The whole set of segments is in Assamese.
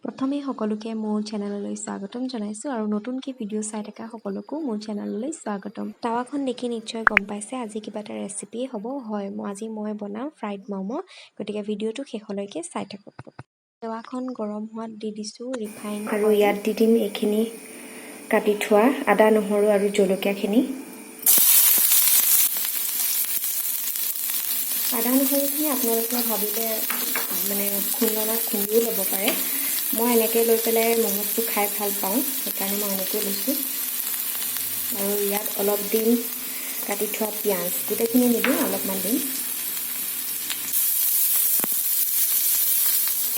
প্ৰথমে সকলোকে মোৰ চেনেললৈ স্বাগতম জনাইছোঁ আৰু নতুনকৈ ভিডিঅ' চাই থকা সকলোকো মোৰ চেনেললৈ স্বাগতম। টাৱাখন দেখি নিশ্চয় গম পাইছে আজি কিবা এটা ৰেচিপি হ'ব। হয়, আজি মই বনাম ফ্ৰাইড ম'ম'। গতিকে ভিডিঅ'টো শেষলৈকে চাই থাকক। টাৱাখন গৰম হোৱাত দি দিছোঁ ৰিফাইন আৰু ইয়াত দি দিম এইখিনি কাটি থোৱা আদা, নহৰু আৰু জলকীয়াখিনি। আদা নহৰুখিনি আপোনালোকে ভাবিলে মানে খুন্দনাত খুন্দিও ল'ব পাৰে। মই এনেকৈ লৈ পেলাই ম'ম'টো খাই ভাল পাওঁ, সেইকাৰণে মই এনেকৈ লৈছোঁ। আৰু ইয়াত অলপ দিম কাটি থোৱা পিঁয়াজ, গোটেইখিনি নিদিওঁ, অলপমান দিম।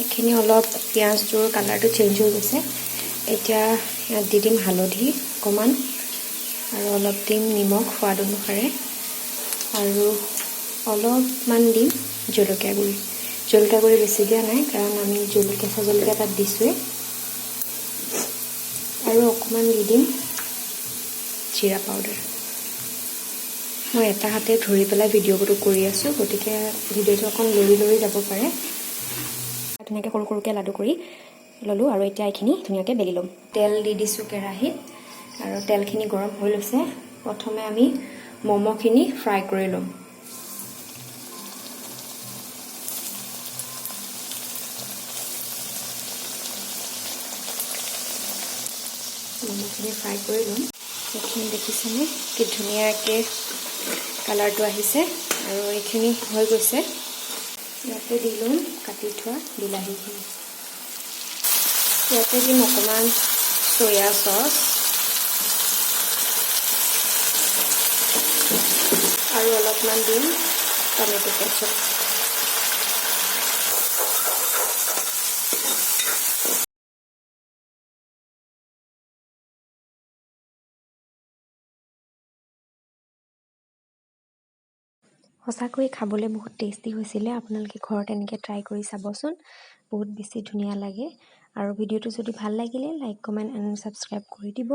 এইখিনি অলপ পিঁয়াজটোৰ কালাৰটো চেঞ্জ হৈ গৈছে। এতিয়া ইয়াত দি দিম হালধি অকণমান আৰু অলপ দিম নিমখ সোৱাদ অনুসাৰে আৰু অলপমান দিম জলকীয়া গুড়ি। জলকীয়া গুড়ি বেছি দিয়া নাই, কাৰণ আমি কেঁচা জলকীয়া তাত দিছোঁৱেই। আৰু অকণমান দি দিম জিৰা পাউডাৰ। মই এটা হাতে ধৰি পেলাই ভিডিঅ'টো কৰি আছোঁ, গতিকে ভিডিঅ'টো অকণ লৰি যাব পাৰে। ধুনীয়াকৈ সৰু সৰুকৈ লাডু কৰি ল'লোঁ আৰু এতিয়া এইখিনি ধুনীয়াকৈ বেলি ল'ম। তেল দি দিছোঁ কেৰাহীত আৰু তেলখিনি গৰম হৈ লৈছে। প্ৰথমে আমি ম'ম'খিনি ফ্ৰাই কৰি ল'ম। ম'ম'খিনি ফ্ৰাই কৰি ল'ম। এইখিনি দেখিছেনে কি ধুনীয়াকৈ কালাৰটো আহিছে আৰু এইখিনি হৈ গৈছে। ইয়াতে দি ল'ম কাটি থোৱা বিলাহীখিনি। ইয়াতে দিম অকণমান চয়া চচ আৰু অলপমান দিম টমেটো কেচাপ। সঁচাকৈ খাবলৈ বহুত টেষ্টি হৈছিলে। আপোনালোকে ঘৰত এনেকৈ ট্ৰাই কৰি চাবচোন, বহুত বেছি ধুনীয়া লাগে। আৰু ভিডিঅ'টো যদি ভাল লাগিলে লাইক, কমেণ্ট এণ্ড ছাবস্ক্ৰাইব কৰি দিব।